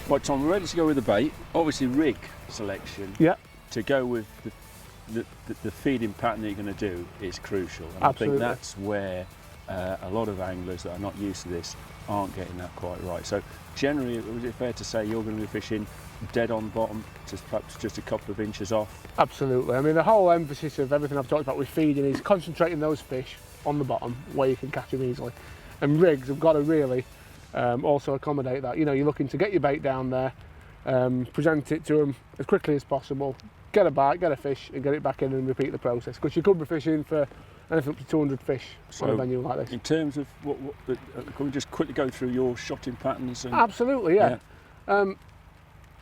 Right, Tom, we're ready to go with the bait. Obviously, rig selection. Yeah. To go with the feeding pattern that you're going to do is crucial. And Absolutely. I think that's where a lot of anglers that are not used to this aren't getting that quite right. So generally, was it fair to say you're going to be fishing dead on bottom, perhaps just a couple of inches off? Absolutely. I mean, the whole emphasis of everything I've talked about with feeding is concentrating those fish on the bottom where you can catch them easily. And rigs have got to really also accommodate that. You know, you're looking to get your bait down there, present it to them as quickly as possible, get a bite, get a fish, and get it back in and repeat the process. Because you could be fishing for anything up to 200 fish on a venue like this. In terms of can we just quickly go through your shotting patterns? And, absolutely, yeah.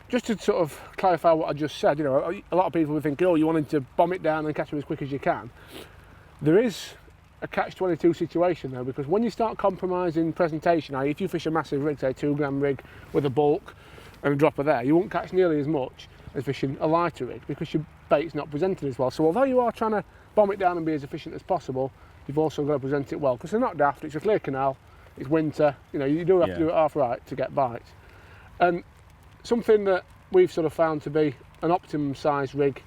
Just to sort of clarify what I just said, you know, a lot of people would think, oh, you wanting to bomb it down and catch them as quick as you can. There is a catch-22 situation though, because when you start compromising presentation, if you fish a massive rig, say a 2 gram rig with a bulk and a dropper there, you won't catch nearly as much as fishing a lighter rig because your bait's not presented as well. So although you are trying to bomb it down and be as efficient as possible, you've also got to present it well, because they're not daft. It's a clear canal, it's winter, you know, you do have to do it half right to get bites. And something that we've sort of found to be an optimum size rig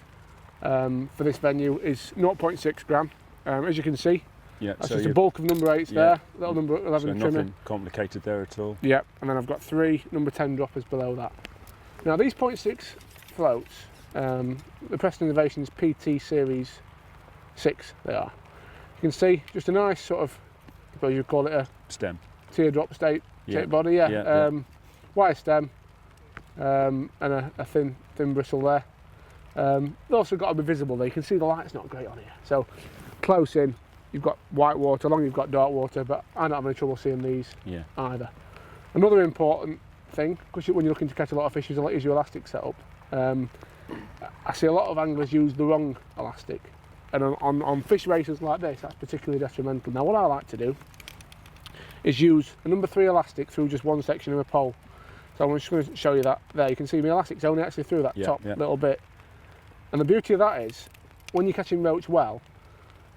for this venue is 0.6 gram. As you can see, that's so just a bulk of number 8s there, little number 11 so trimmer. Nothing complicated there at all. Yeah, and then I've got 3 number 10 droppers below that. Now these 0.6 floats, the Preston Innovations PT Series 6 they are. You can see just a nice sort of, I suppose you'd call it a stem, teardrop shaped body, wire stem, and a thin bristle there. They've also got to be visible there. You can see the light's not great on here. So close in, you've got white water, along you've got dark water, but I don't have any trouble seeing these either. Another important thing, because when you're looking to catch a lot of fish, is your elastic setup. I see a lot of anglers use the wrong elastic, and on fish races like this, that's particularly detrimental. Now what I like to do is use a number 3 elastic through just one section of a pole. So I'm just going to show you that there. You can see my elastic's only actually through that top little bit. And the beauty of that is, when you're catching roach well,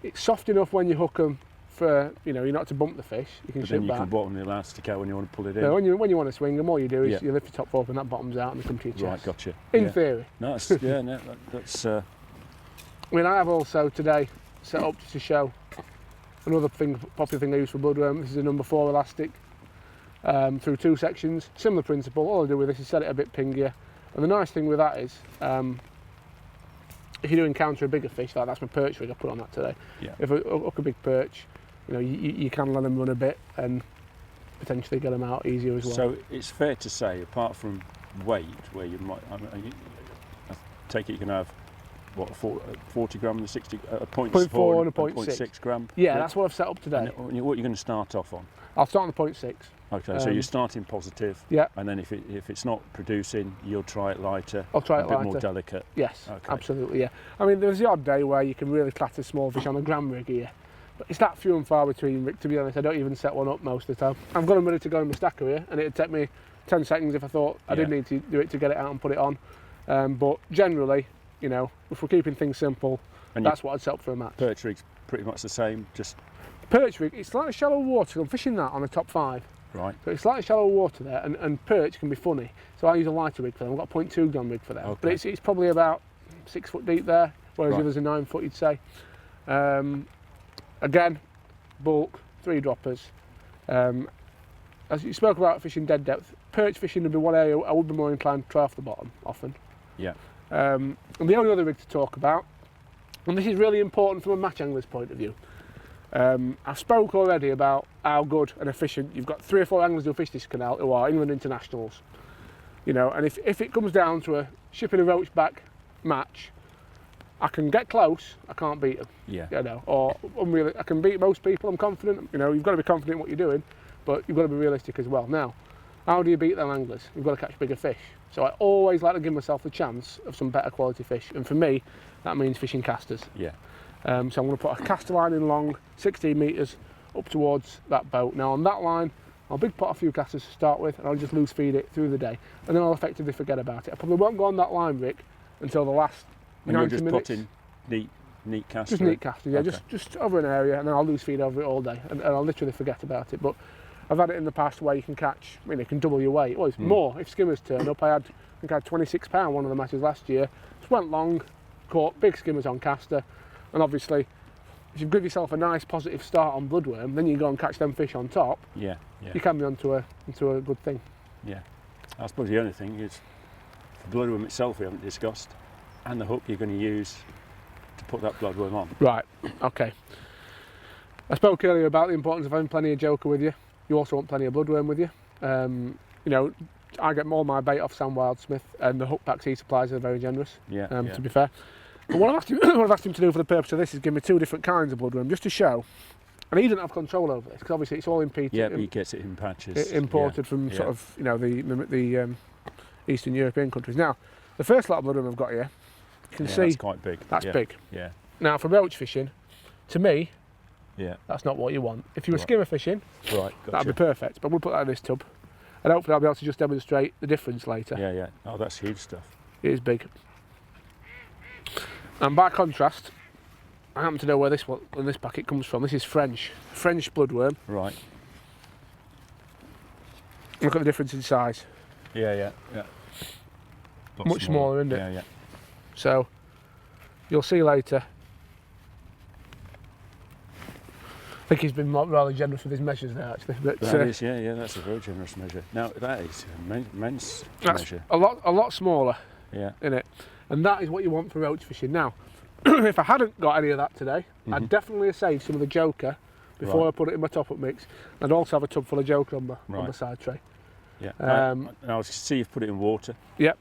it's soft enough when you hook them for, you know, you're not to bump the fish. You can shoot back. You can bottom the elastic out when you want to pull it in. No, when you want to swing them, all you do is you lift your top fork and that bottoms out and they come to your chest. Right, gotcha. In theory. No, that's. I mean, I have also today set up to show another popular thing I use for bloodworm. This is a number 4 elastic through 2 sections. Similar principle. All I do with this is set it a bit pingier. And the nice thing with that is, if you do encounter a bigger fish, like that's my perch rig I put on that today. Yeah. If I hook a big perch, you know, you can let them run a bit and potentially get them out easier as well. So it's fair to say, apart from weight, where you might, I take it you can have what, 40 gram and 60, a 0.4 and a 0.6 gram. Yeah, that's what I've set up today. And what you're going to start off on? I'll start on the 0.6. Okay, so you're starting positive. Yeah. And then if it's not producing, you'll try it lighter. I'll try it lighter. A bit more delicate. Yes, absolutely, yeah. I mean, there's the odd day where you can really clatter small fish on a gram rig here. But it's that few and far between, Rick, to be honest. I don't even set one up most of the time. I've got them ready to go in my stacker here, and it'd take me 10 seconds if I thought I did need to do it to get it out and put it on. But generally, you know, if we're keeping things simple, and that's what I'd set up for a match. Perch rig's pretty much the same, just... Perch rig, it's slightly shallow water. I'm fishing that on a top 5. Right. So it's slightly shallow water there, and perch can be funny. So I use a lighter rig for them. I've got a 0.2 gram rig for them. Okay. But it's probably about 6 foot deep there, whereas the others are 9 foot, you'd say. Again, bulk, 3 droppers. As you spoke about fishing dead depth, perch fishing would be one area I would be more inclined to try off the bottom often. Yeah. And the only other rig to talk about, and this is really important from a match angler's point of view. I've spoke already about how good and efficient you've got 3 or 4 anglers who fish this canal who are England internationals. You know, and if it comes down to a shipping a roach back match, I can get close, I can't beat them. Yeah. You know, or I can beat most people, I'm confident. You know, you've got to be confident in what you're doing, but you've got to be realistic as well. Now, how do you beat them anglers? You've got to catch bigger fish. So I always like to give myself the chance of some better quality fish, and for me, that means fishing casters. Yeah. So I'm going to put a caster line in long, 16 metres up towards that boat. Now on that line, I'll big pot a few casters to start with, and I'll just loose feed it through the day, and then I'll effectively forget about it. I probably won't go on that line, Rick, until the last 90 minutes. Putting neat casters? Just neat casters, yeah, just over an area, and then I'll loose feed over it all day, and I'll literally forget about it. But I've had it in the past where you can catch, I mean, it can double your weight. Well, it's more if skimmers turn up. I think I had 26 pound one of the matches last year. Just went long, caught big skimmers on caster, and obviously, if you give yourself a nice positive start on bloodworm, then you go and catch them fish on top. Yeah. You can be onto a good thing. Yeah. I suppose the only thing is the bloodworm itself we haven't discussed, and the hook you're going to use to put that bloodworm on. Right. Okay. I spoke earlier about the importance of having plenty of joker with you. You also want plenty of bloodworm with you. You know, I get all my bait off Sam Wildsmith, and the hook packs he supplies are very generous. To be fair. But what I've asked him to do for the purpose of this is give me 2 different kinds of bloodworm, just to show. And he doesn't have control over this because obviously it's all imported. Yeah, he gets it in patches. Imported from sort of, you know, the Eastern European countries. Now, the first lot of bloodworm I've got here, you can see that's quite big. That's big. Yeah. Now, for roach fishing, to me, yeah, that's not what you want. If you were skimmer fishing, gotcha. That'd be perfect. But we'll put that in this tub, and hopefully I'll be able to just demonstrate the difference later. Yeah. Oh, that's huge stuff. It is big. And by contrast, I happen to know where this packet comes from. This is French bloodworm. Right. Look at the difference in size. Yeah. Much smaller, isn't it? Yeah. So you'll see later. I think he's been rather generous with his measures there, actually. But, that is, that's a very generous measure. Now that is an immense measure. A lot smaller. Yeah. In it, and that is what you want for roach fishing. Now, if I hadn't got any of that today, I'd definitely have saved some of the joker before I put it in my top-up mix. I'd also have a tub full of joker on my side tray. Yeah. And I see you've put it in water. Yep.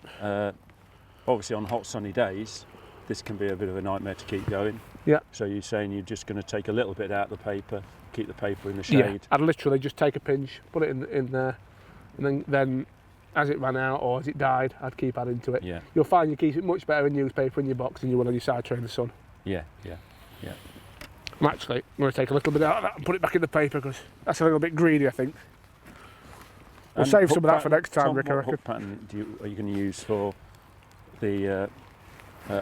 Obviously, on hot sunny days, this can be a bit of a nightmare to keep going. Yeah. So you're saying you're just going to take a little bit out of the paper, keep the paper in the shade. Yeah. I'd literally just take a pinch, put it in there, and then as it ran out or as it died, I'd keep adding to it. Yeah. You'll find you keep it much better in newspaper in your box than you will on your side tray in the sun. Yeah. I'm actually going to take a little bit out of that and put it back in the paper because that's a little bit greedy, I think. We'll save some of that for next time, Rick. What hook pattern are you going to use for the?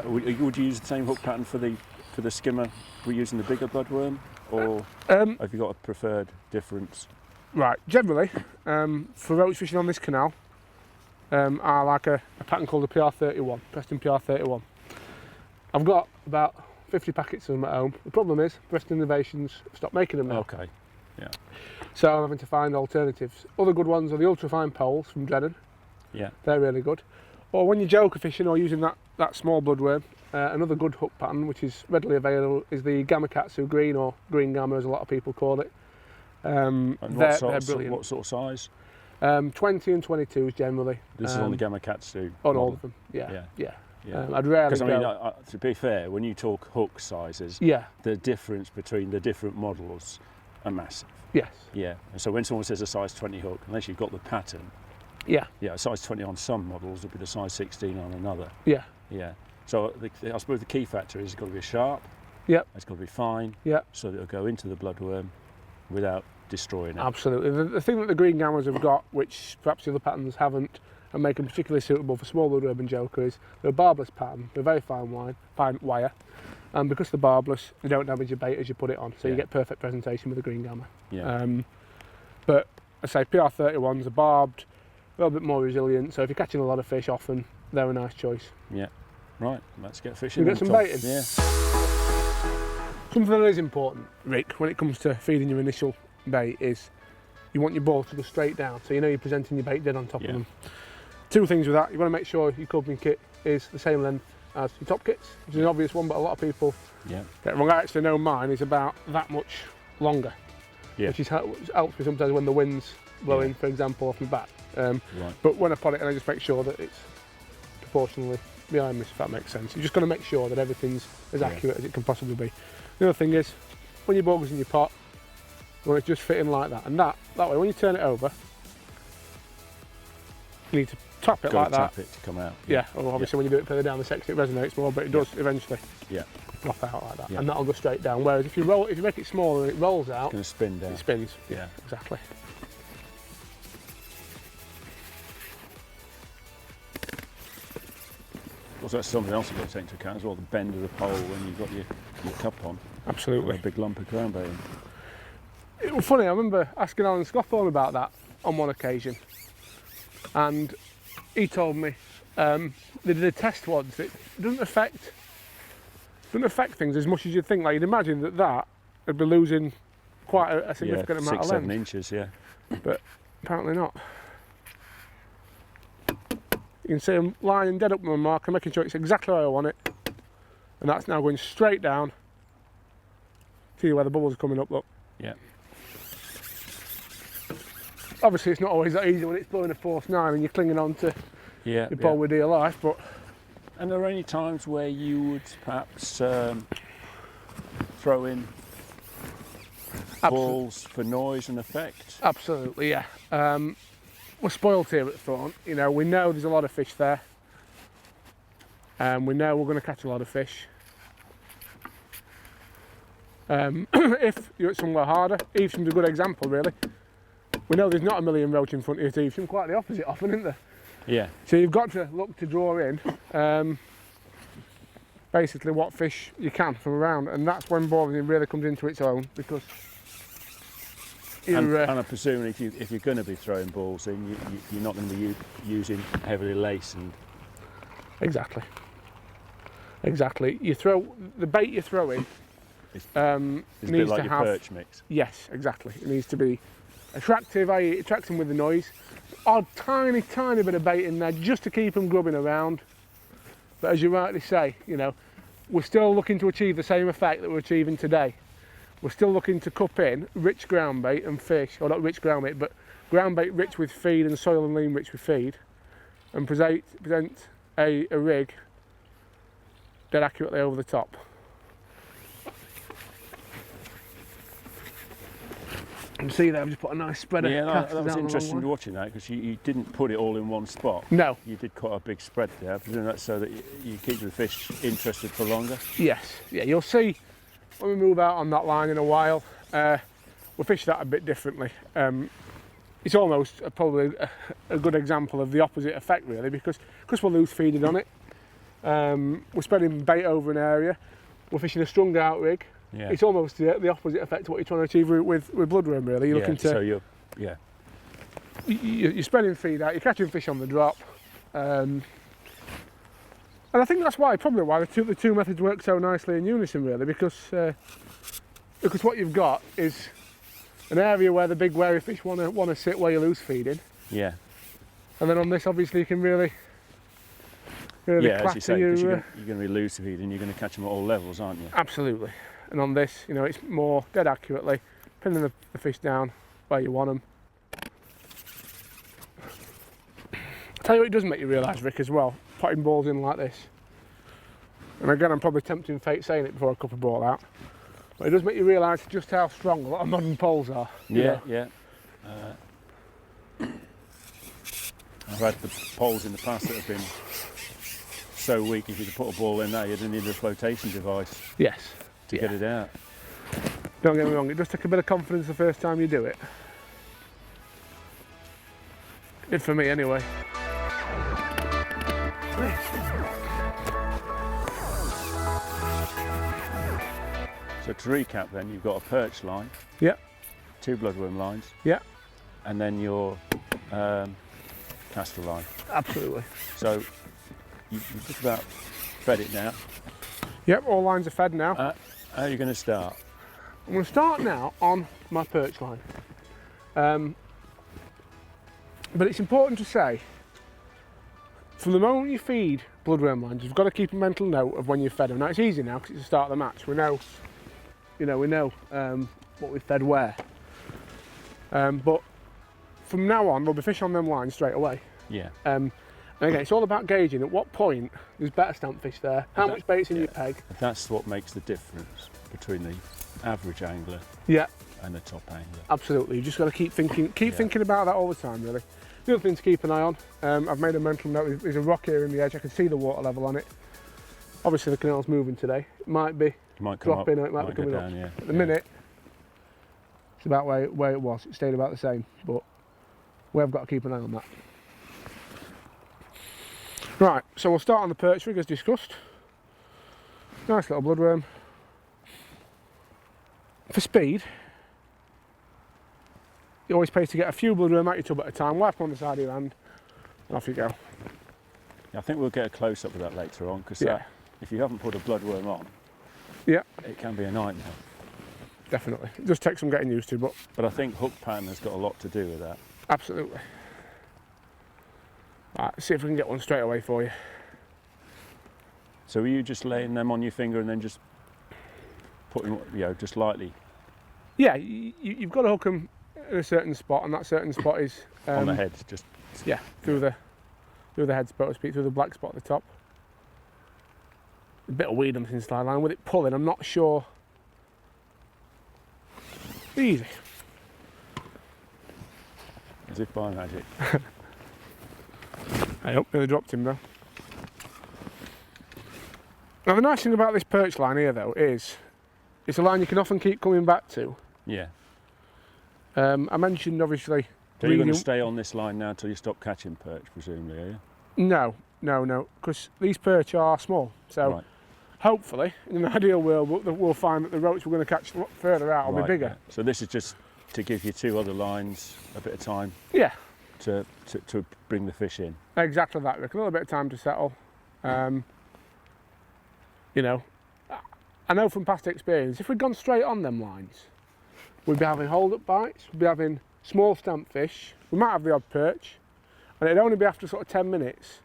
Would you use the same hook pattern for the skimmer? We're using the bigger bloodworm, or have you got a preferred difference? Right. Generally, for roach fishing on this canal, I like a pattern called a PR31, Preston PR31. I've got about 50 packets of them at home. The problem is Preston Innovations stopped making them now. Okay. Yeah. So I'm having to find alternatives. Other good ones are the ultrafine poles from Drennan. Yeah. They're really good. Or when you're joker fishing or using that small bloodworm, another good hook pattern which is readily available is the Gamma Katsu Green, or Green Gamma as a lot of people call it. And they're brilliant. What sort of size? 20 and 22s generally. This is on the Gamma Katsu? On all of them, yeah. I'd rarely go. Because I mean, to be fair, when you talk hook sizes, the difference between the different models are massive. Yes. Yeah. And so when someone says a size 20 hook, unless you've got the pattern, a size 20 on some models would be the size 16 on another. Yeah. So I suppose the key factor is it's got to be sharp. Yeah. It's got to be fine. Yeah. So that it'll go into the bloodworm without destroying it. Absolutely. The thing that the Green Gammas have got, which perhaps the other patterns haven't, and make them particularly suitable for small bloodworm and joker, is they're a barbless pattern. They're very fine wire, and because they're barbless, they don't damage your bait as you put it on, so you get perfect presentation with the Green Gamma. Yeah. But I say PR31s are barbed, a little bit more resilient, so if you're catching a lot of fish often, they're a nice choice. Yeah. Right, let's get fishing. We'll get some bait in. Yeah. Something that is important, Rick, when it comes to feeding your initial bait is you want your ball to go straight down, so you know you're presenting your bait dead on top of them. 2 things with that: you want to make sure your coping kit is the same length as your top kits, which is an obvious one, but a lot of people get it wrong. I actually know mine is about that much longer, which helps me sometimes when the wind's blowing, for example, off my back. But when I put it in, I just make sure that it's proportionally behind me, if that makes sense. You're just got to make sure that everything's as accurate as it can possibly be. The other thing is, when your ball goes in your pot, you want it to just fit in like that, and that way when you turn it over, you need to tap it like that. Tap it to come out. Or obviously when you do it further down the section it resonates more, but it does eventually drop out like that, and that'll go straight down. Whereas if you make it smaller and it rolls out, it's going to spin down. It spins. Yeah, exactly. Also, that's something else you've got to take into account as well, the bend of the pole when you've got your cup on. Absolutely. A big lump of ground bait in. Funny, I remember asking Alan Scofforn about that on one occasion, and he told me they did a test once. It doesn't affect things as much as you'd think. Like, you'd imagine that would be losing quite a significant amount of length. 6-7 inches, yeah. But apparently not. You can see I'm lining dead up with my marker, making sure it's exactly where I want it, and that's now going straight down. See where the bubbles are coming up, look. Yeah. Obviously it's not always that easy when it's blowing a force 9 and you're clinging on to your pole with dear life, but... And there are any times where you would perhaps throw in balls for noise and effect? Absolutely, yeah. We're spoiled here at Thorn. You know, we know there's a lot of fish there. We know we're going to catch a lot of fish. If you're at somewhere harder, Evesham's a good example, really. We know there's not a million roach in front of you at Evesham, quite the opposite often, isn't there? Yeah. So you've got to look to draw in basically what fish you can from around, and that's when boarding really comes into its own, because and I presume if you're going to be throwing balls in, you're not going to be using heavily lace and... Exactly. You throw the bait you're throwing. It's a bit like your perch mix. Yes, exactly. It needs to be attractive, i.e. attract them with the noise. Odd tiny bit of bait in there just to keep them grubbing around. But as you rightly say, you know, we're still looking to achieve the same effect that we're achieving today. We're still looking to cup in rich ground bait and fish, or not rich ground bait, but ground bait rich with feed and soil and lean rich with feed, and present a rig dead accurately over the top. You can see there, I've just put a nice spread of casters that was down interesting watching that, because you didn't put it all in one spot. No. You did quite a big spread there. I presume that's so that you keep the fish interested for longer? Yes. Yeah, you'll see when we move out on that line in a while, we'll fish that a bit differently. It's almost probably a good example of the opposite effect, really, because we're loose feeding on it. We're spreading bait over an area. We're fishing a strung out rig. Yeah. It's almost the opposite effect to what you're trying to achieve with bloodworm, really. You're looking to... So you're spreading feed out, you're catching fish on the drop. And I think that's probably why the two methods work so nicely in unison, really, because what you've got is an area where the big wary fish want to sit where you're loose feeding. Yeah. And then on this, obviously, you can really as you say, because you're going to be loose feeding, you're going to catch them at all levels, aren't you? Absolutely. And on this, you know, it's more dead accurately, pinning the fish down where you want them. I'll tell you what it does make you realise, Rick, as well, putting balls in like this. And again, I'm probably tempting fate saying it before I cup a ball out, but it does make you realise just how strong a lot of modern poles are. Yeah. I've had the poles in the past that have been so weak, if you could put a ball in there, you'd need a flotation device. Yes. To get it out. Don't get me wrong, it does take a bit of confidence the first time you do it. It did for me anyway. So to recap then, you've got a perch line. Yep. 2 bloodworm lines. Yep. And then your caster line. Absolutely. So you just about fed it now. Yep, all lines are fed now. How are you going to start? I'm going to start now on my perch line. But it's important to say, from the moment you feed bloodworm lines, you've got to keep a mental note of when you've fed them. Now it's easy now because it's the start of the match. We know, what we've fed where. But from now on, there'll be fish on them lines straight away. Yeah. And again, it's all about gauging at what point there's better stamp fish there, how much bait's in your peg. That's what makes the difference between the average angler and the top angler. Absolutely, you've just got to keep thinking about that all the time, really. The other thing to keep an eye on, I've made a mental note, there's a rock here in the edge, I can see the water level on it. Obviously the canal's moving today, it might be dropping or it might be coming up. Yeah. At the minute, it's about where it was, it stayed about the same, but we have got to keep an eye on that. Right, so we'll start on the perch rig as discussed. Nice little bloodworm. For speed, it always pays to get a few bloodworm out your tub at a time, wipe them on the side of your hand, and off you go. I think we'll get a close-up of that later on, because if you haven't put a bloodworm on, it can be a nightmare. Definitely. It does take some getting used to, but I think hook pattern has got a lot to do with that. Absolutely. Right, see if we can get one straight away for you. So are you just laying them on your finger and then just putting, just lightly? Yeah, you've got to hook them in a certain spot, and that certain spot is on the head, just through the head, so to speak, through the black spot at the top. A bit of weed on this inside line. With it pulling, I'm not sure. Easy. As if by magic. I hope nearly dropped him though. Now the nice thing about this perch line here though is it's a line you can often keep coming back to. Yeah. I mentioned obviously. So you're going to stay on this line now until you stop catching perch, presumably, are you? No, because these perch are small. So hopefully, in an ideal world, we'll find that the roach we're going to catch a lot further out will be bigger. Yeah. So this is just to give you 2 other lines a bit of time. Yeah. To bring the fish in. Exactly that, Rick. A little bit of time to settle. You know, I know from past experience, if we'd gone straight on them lines, we'd be having hold-up bites, we'd be having small stamp fish, we might have the odd perch, and it'd only be after sort of 10 minutes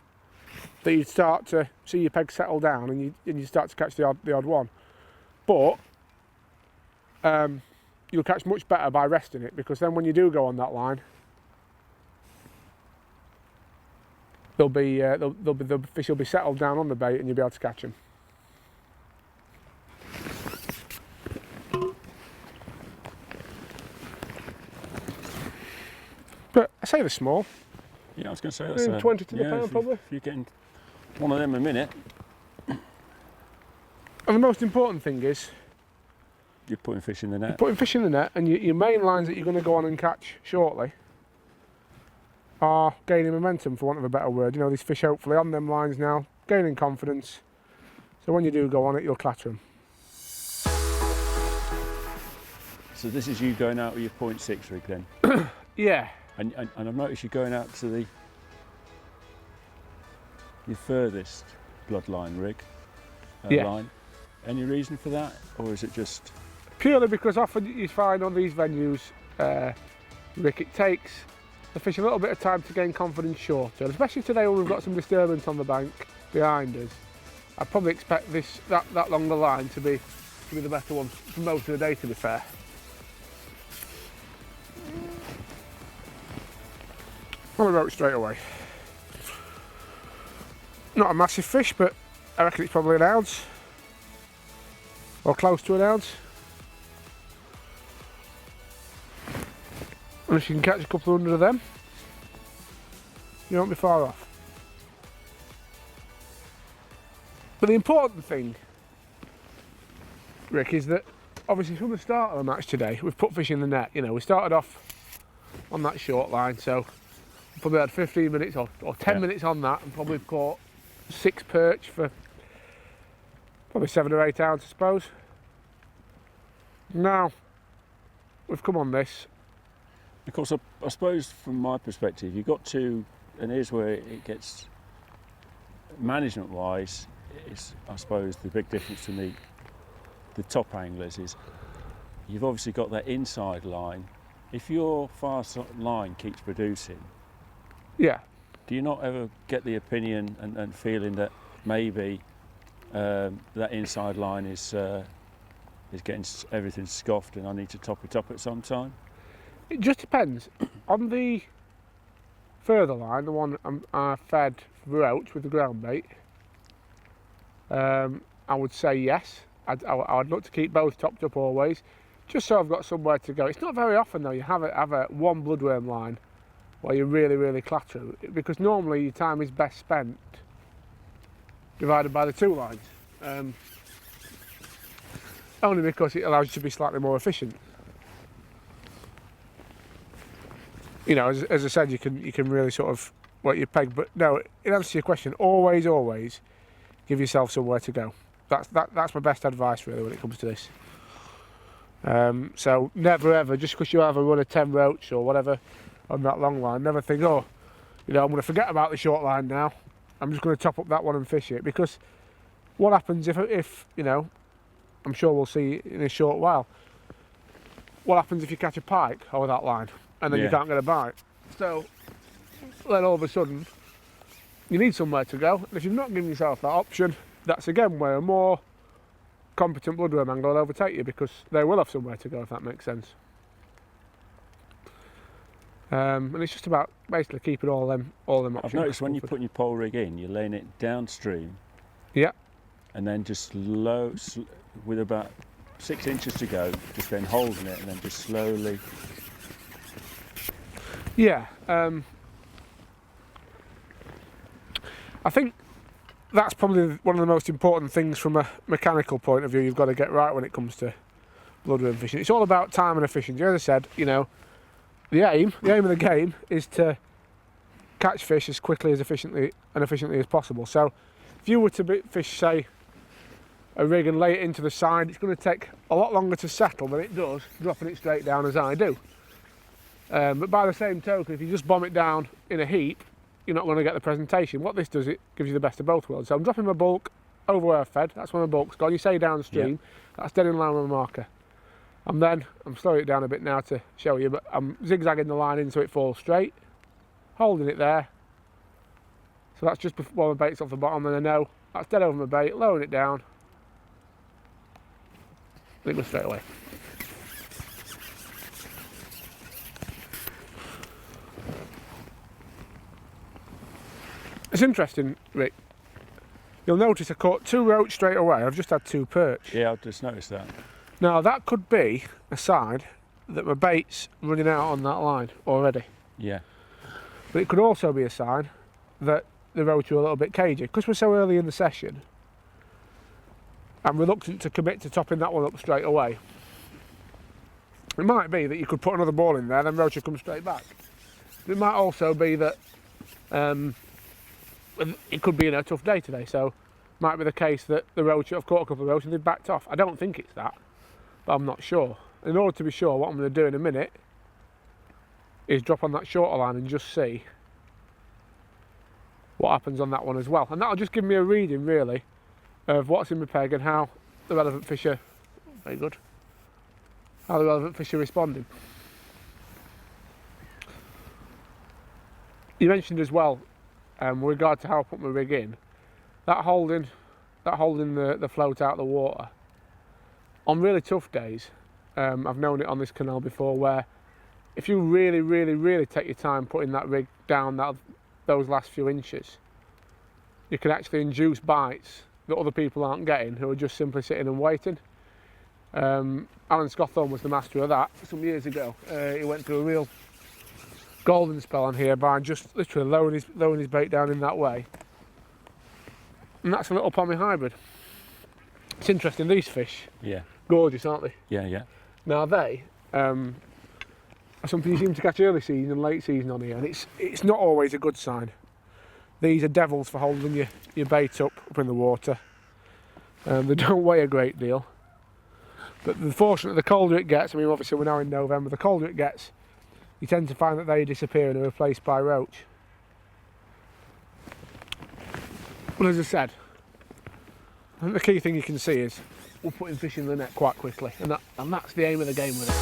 that you'd start to see your peg settle down and you start to catch the odd one. But you'll catch much better by resting it, because then when you do go on that line, the fish will be settled down on the bait and you'll be able to catch them. But I say they're small. Yeah, I was going to say that's 20 to the pound probably. If you're getting one of them a minute. And the most important thing is you're putting fish in the net. You're putting fish in the net, and your main lines that you're going to go on and catch shortly are gaining momentum, for want of a better word. You know, these fish hopefully on them lines now, gaining confidence. So when you do go on it, you'll clatter them. So this is you going out with your 0.6 rig then? Yeah. And I've noticed you going out to your furthest bloodline rig line. Any reason for that, or is it just purely because often you find on these venues, Rick, it takes the fish a little bit of time to gain confidence shorter, especially today when we've got some disturbance on the bank behind us. I'd probably expect that longer line to be the better one for most of the day, to be fair. On the roach straight away. Not a massive fish, but I reckon it's probably an ounce. Or close to an ounce. And if you can catch a couple hundred of them, you won't be far off. But the important thing, Rick, is that obviously from the start of the match today, we've put fish in the net. You know, we started off on that short line, so probably had 15 minutes or 10 minutes on that, and probably caught 6 perch for probably 7 or 8 ounces, I suppose. Now we've come on this. Of course, I suppose from my perspective, you've got to, and here's where it gets management-wise. Is I suppose the big difference to the top anglers is you've obviously got that inside line. If your far line keeps producing, do you not ever get the opinion and feeling that maybe that inside line is getting everything scoffed and I need to top it up at some time? It just depends. On the further line, the one I fed Roach with the ground bait, I would say yes. I'd look to keep both topped up always, just so I've got somewhere to go. It's not very often though you have a one bloodworm line where you really clatter, because normally your time is best spent divided by the 2 lines. Only because it allows you to be slightly more efficient. You know, as I said, you can really sort of work your peg, but no, in answer to your question, always give yourself somewhere to go. That's my best advice really when it comes to this. So never ever, just because you have a run of 10 roach or whatever on that long line, never think, oh, you know, I'm going to forget about the short line now. I'm just going to top up that one and fish it. Because what happens if you know, I'm sure we'll see in a short while, what happens if you catch a pike over that line and then you can't get a bite? So then all of a sudden, you need somewhere to go. And if you've not given yourself that option, that's again where a more competent bloodworm angler will overtake you, because they will have somewhere to go, if that makes sense. And it's just about basically keeping all them options. I've noticed when you're putting your pole rig in, you're laying it downstream. Yeah. And then just with about 6 inches to go, just then holding it and then just slowly. Yeah. I think that's probably one of the most important things from a mechanical point of view you've got to get right when it comes to bloodworm fishing. It's all about time and efficiency. As I said, you know, the aim of the game is to catch fish as quickly, as efficiently as possible. So if you were to fish, say, a rig and lay it into the side, it's going to take a lot longer to settle than it does dropping it straight down as I do. But by the same token, if you just bomb it down in a heap, you're not going to get the presentation. What this does, it gives you the best of both worlds. So I'm dropping my bulk over where I fed, that's where my bulk's gone. You say downstream, that's dead in line with my marker. And then I'm slowing it down a bit now to show you, but I'm zigzagging the line in so it falls straight, holding it there. So that's just before my bait's off the bottom, and I know that's dead over my bait, lowering it down, and it goes straight away. It's interesting, Rick. You'll notice I caught 2 roach straight away. I've just had 2 perch. Yeah, I've just noticed that. Now that could be a sign that my bait's running out on that line already. Yeah. But it could also be a sign that the roach are a little bit cagey. Because we're so early in the session, I'm reluctant to commit to topping that one up straight away. It might be that you could put another ball in there, then roach will come straight back. But it might also be that it could be a tough day today, so it might be the case that the roach, I've caught a couple of roach and they've backed off. I don't think it's that, but I'm not sure. In order to be sure, what I'm going to do in a minute is drop on that shorter line and just see what happens on that one as well. And that'll just give me a reading, really, of what's in my peg and how the relevant fish are, very good, how the relevant fish are responding. You mentioned as well, with regard to how I put my rig in, that holding the float out of the water, on really tough days, I've known it on this canal before, where if you really take your time putting that rig down those last few inches, you can actually induce bites that other people aren't getting, who are just simply sitting and waiting. Alan Scotthorne was the master of that some years ago. He went through a real golden spell on here by just literally lowering his bait down in that way. And that's a little pommy hybrid. It's interesting, these fish, gorgeous, aren't they? Yeah. Now they are something you seem to catch early season and late season on here, and it's not always a good sign. These are devils for holding your bait up in the water. They don't weigh a great deal, but unfortunately the colder it gets, I mean obviously we're now in November, the colder it gets, you tend to find that they disappear and are replaced by roach. But as I said, I think the key thing you can see is we're putting fish in the net quite quickly, and that's the aim of the game with it.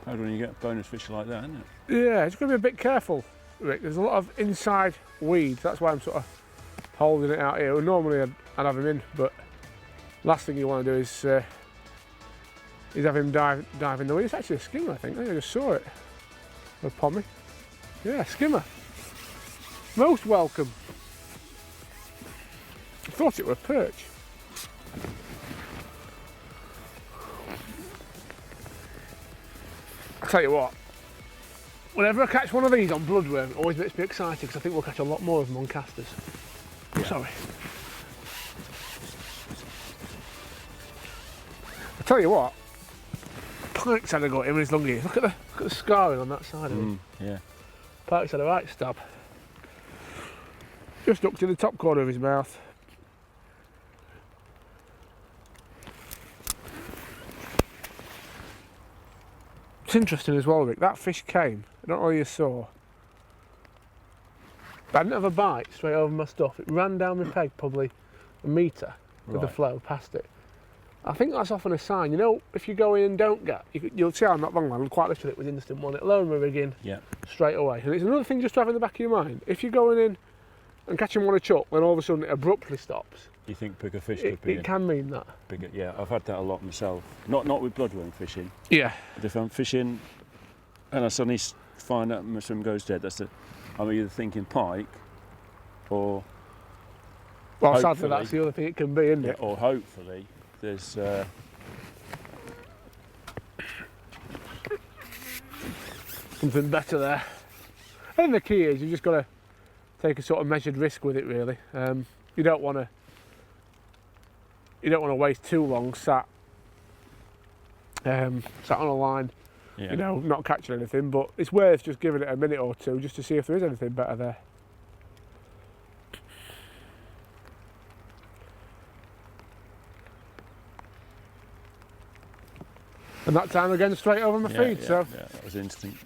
Hard when you get bonus fish like that, isn't it? Yeah, it's going to be a bit careful, Rick. There's a lot of inside weeds, that's why I'm sort of holding it out here. Well, normally I'd have him in, but last thing you want to do is have him dive in the weeds. It's actually a skimmer, I think. I just saw it. A pommy. Yeah, skimmer. Most welcome. I thought it were a perch. I'll tell you what, whenever I catch one of these on bloodworm, it always makes me excited because I think we'll catch a lot more of them on casters. Yeah. Sorry. I tell you what, Pike's had a go at him in his long ears. Look at the scarring on that side of him. Yeah. Pike's had a right stab. Just up to the top corner of his mouth. It's interesting as well, Rick, that fish came, I don't know whether you saw, but I didn't have a bite straight over my stuff. It ran down my peg probably a metre with the flow past it. I think that's often a sign, you know, if you go in and don't get, you'll see how not long ago, quite literally it was instant one, it lowered my rigging straight away. And it's another thing just to have in the back of your mind, if you're going in and catching one a chuck, then all of a sudden it abruptly stops. You think bigger fish could be It can mean that. Bigger, yeah, I've had that a lot myself. Not with bloodworm fishing. Yeah. But if I'm fishing and I suddenly find that my swim goes dead, I'm either thinking pike or... Well, sadly that's the other thing it can be, isn't it? Or hopefully there's... something better there. I think the key is you've just got to take a sort of measured risk with it, really. You don't want to waste too long sat on a line, you know, not catching anything. But it's worth just giving it a minute or two just to see if there is anything better there. And that time again, straight over my feed. So yeah, that was instinct.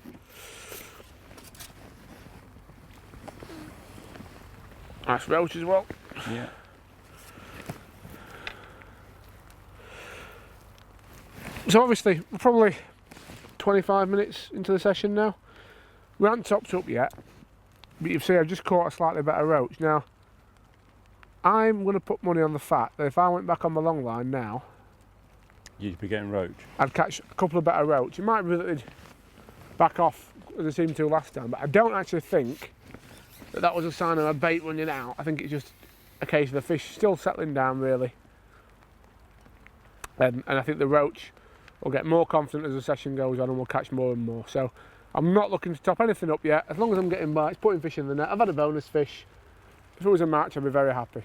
Nice roach as well. Yeah. So obviously we're probably 25 minutes into the session now. We haven't topped up yet, but you see I've just caught a slightly better roach. Now I'm going to put money on the fact that if I went back on my long line now, you'd be getting roach. I'd catch a couple of better roach. It might be that they'd back off as they seemed to last time, but I don't actually think that was a sign of a bait running out. I think it's just a case of the fish still settling down, really. And I think the roach will get more confident as the session goes on and we'll catch more and more. So I'm not looking to top anything up yet. As long as I'm getting bites, putting fish in the net. I've had a bonus fish. If it was a match, I'd be very happy.